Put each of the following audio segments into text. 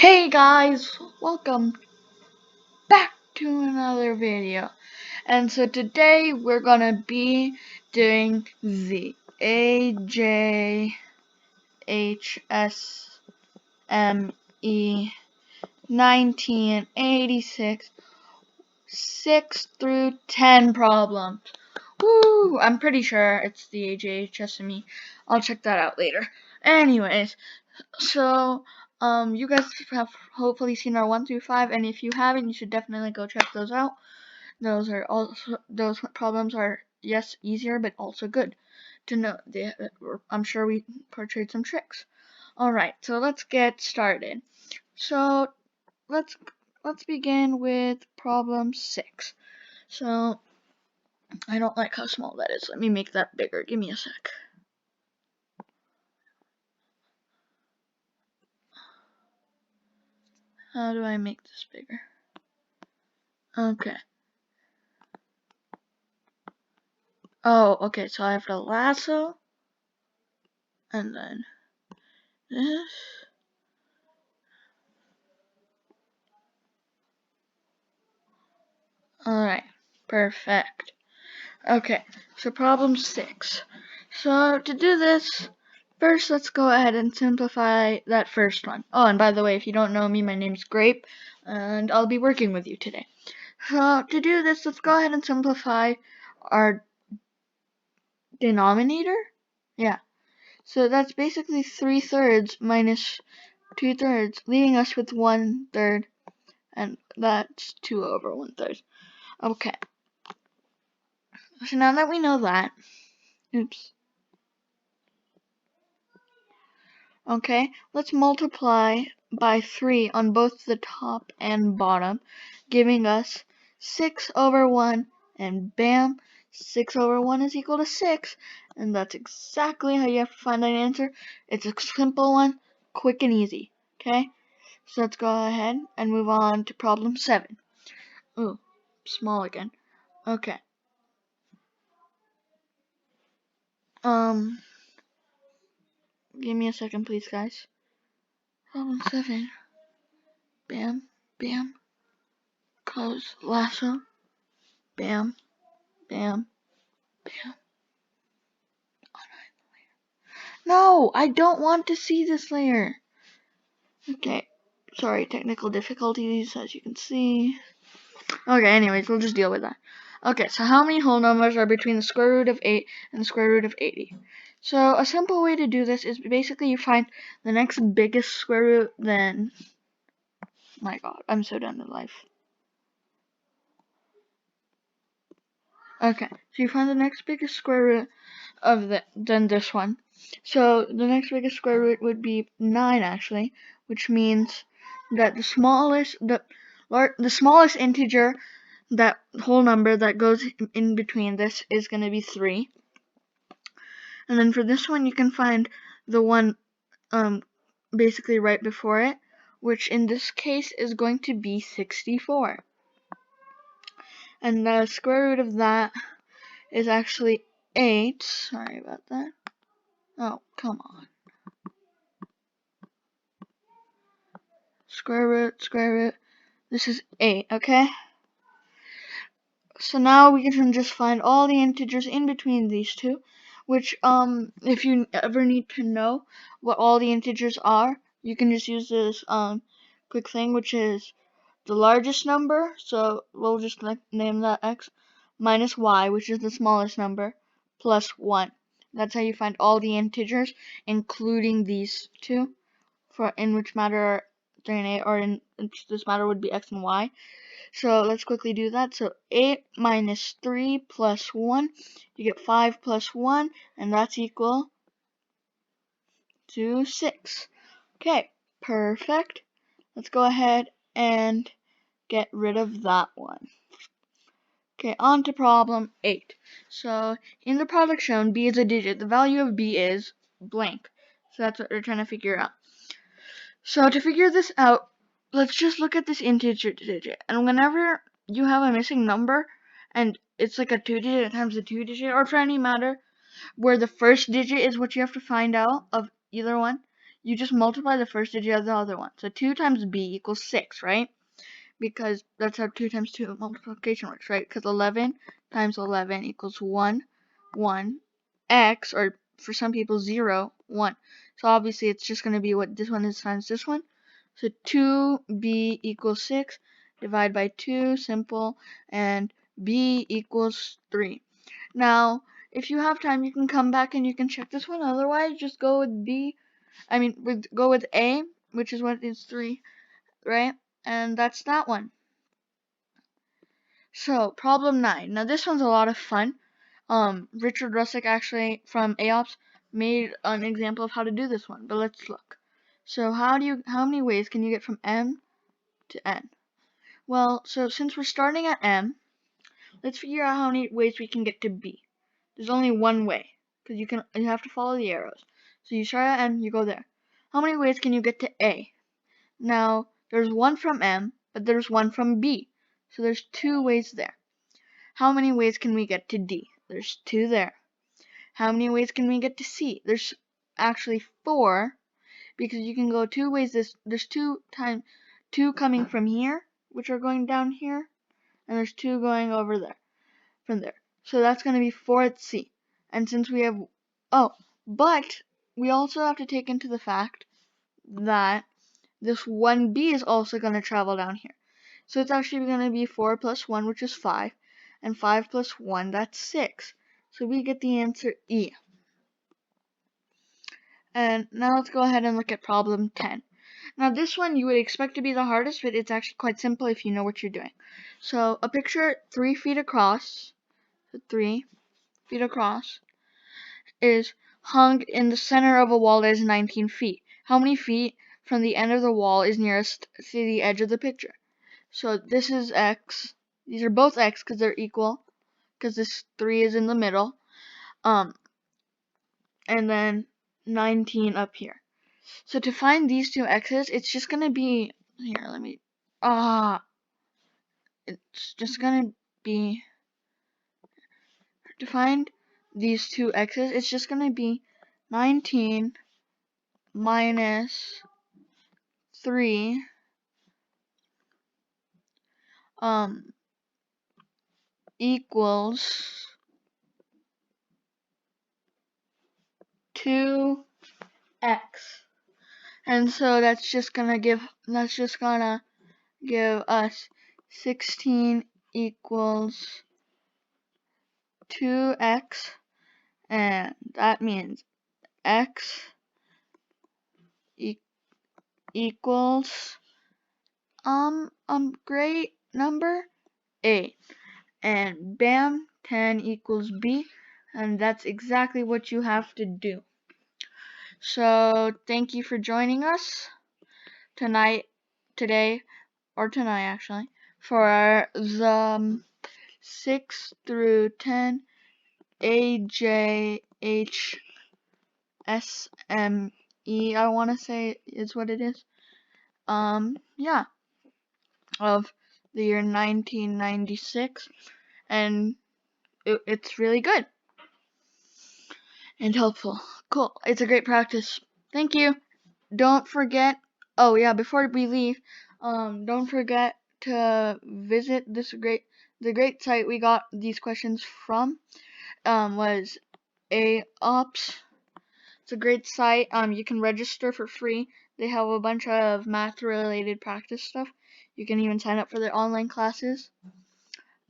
Hey guys, welcome back to another video. And so today we're gonna be doing the Ajhsme 1986 6 through 10 problems. Woo! I'm pretty sure it's the Ajhsme. I'll check that out later. Anyways, so, you guys have hopefully seen our 1 through 5, and if you haven't, you should definitely go check those out. Those problems are, yes, easier, but also good to know. I'm sure we portrayed some tricks. Alright, so let's get started. So, let's begin with problem 6. So, I don't like how small that is. Let me make that bigger. Give me a sec. How do I make this bigger? Okay. Oh, okay, so I have to lasso, and then this. Alright, perfect. Okay, so problem 6. So to do this, first let's go ahead and simplify that first one. Oh, and by the way, if you don't know me, my name's Grape, and I'll be working with you today. So to do this, let's go ahead and simplify our denominator. Yeah, so that's basically 3/3 minus 2/3, leaving us with 1/3, and that's 2/1/3. Okay, so now that we know that, oops. Okay, let's multiply by 3 on both the top and bottom, giving us 6/1, and bam, 6/1 is equal to 6, and that's exactly how you have to find that answer. It's a simple one, quick and easy. Okay, so let's go ahead and move on to problem 7. Ooh, small again. Okay. Give me a second, please, guys. Problem 7. Bam, bam. Close lasso. Bam, bam, bam. No, I don't want to see this layer. Okay, sorry, technical difficulties, as you can see. Okay, anyways, we'll just deal with that. Okay, so how many whole numbers are between the square root of 8 and the square root of 80? So a simple way to do this is basically you find the next biggest square root, then... My god, I'm so done with life. Okay, so you find the next biggest square root of than this one. So the next biggest square root would be 9 actually, which means that the smallest integer, that whole number that goes in between this, is going to be 3. And then for this one you can find the one basically right before it, which in this case is going to be 64. And the square root of that is actually 8. Sorry about that. Oh, come on. Square root. This is 8, okay? So now we can just find all the integers in between these two, which, if you ever need to know what all the integers are, you can just use this, quick thing, which is the largest number, so we'll just name that x, minus y, which is the smallest number, plus 1. That's how you find all the integers, including these two, in which matter 3 and 8, or in this matter would be x and y. So let's quickly do that. So 8 minus 3 plus 1, you get 5 plus 1, and that's equal to 6. Okay, perfect. Let's go ahead and get rid of that one. Okay, on to problem 8. So in the product shown, b is a digit. The value of b is blank. So that's what we're trying to figure out. So to figure this out, let's just look at this integer digit. And whenever you have a missing number, and it's like a 2-digit times a 2-digit, or for any matter, where the first digit is what you have to find out of either one, you just multiply the first digit of the other one. So 2 times b equals 6, right? Because that's how 2 times 2 multiplication works, right? Because 11 times 11 equals 1, 1, x, or for some people 0, 1. So obviously it's just going to be what this one is times this one. So 2b equals 6, divide by 2, simple, and b equals 3. Now, if you have time, you can come back and you can check this one. Otherwise, just go with go with a, which is what is 3, right? And that's that one. So, problem 9. Now, this one's a lot of fun. Richard Russick actually from AOPS made an example of how to do this one, but let's look. So, how many ways can you get from m to n? Well, so since we're starting at m, let's figure out how many ways we can get to b. There's only one way, because you have to follow the arrows. So you start at m, you go there. How many ways can you get to a? Now, there's one from m, but there's one from b. So there's 2 ways there. How many ways can we get to D? There's 2 there. How many ways can we get to C? There's actually 4, because you can go 2 ways. There's 2 coming from here, which are going down here, and there's 2 going over there, from there. So that's going to be 4 at C. And since we have, but we also have to take into the fact that this 1B is also going to travel down here. So it's actually going to be 4 plus 1, which is 5. And 5 plus 1, that's 6. So we get the answer E. And now let's go ahead and look at problem 10. Now this one you would expect to be the hardest, but it's actually quite simple if you know what you're doing. So a picture 3 feet across, 3 feet across, is hung in the center of a wall that is 19 feet. How many feet from the end of the wall is nearest to the edge of the picture? So this is x. These are both x because they're equal, because this 3 is in the middle. And then 19 up here. So to find these 2 x's, it's just going to be, it's just going to be, to find these 2 x's, it's just going to be 19 minus 3 equals 2x. And so that's just gonna give us 16 equals 2x, and that means x equals great number 8, and bam, 10 equals b, and that's exactly what you have to do. So thank you for joining us today actually, for the 6 through 10 AJHSME, I want to say is what it is. Yeah, of the year 1996, and it's really good and helpful. Cool. It's a great practice. Thank you. Don't forget. Oh yeah, before we leave, don't forget to visit the great site we got these questions from. Was AOPS. It's a great site. You can register for free. They have a bunch of math-related practice stuff. You can even sign up for their online classes.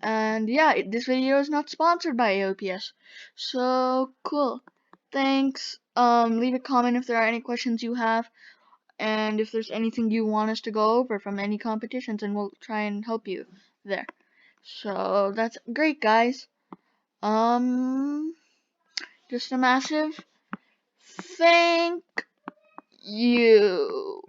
And yeah, this video is not sponsored by AOPS. So cool. Thanks. Leave a comment if there are any questions you have, and if there's anything you want us to go over from any competitions, and we'll try and help you there. So that's great, guys. Just a massive thank you.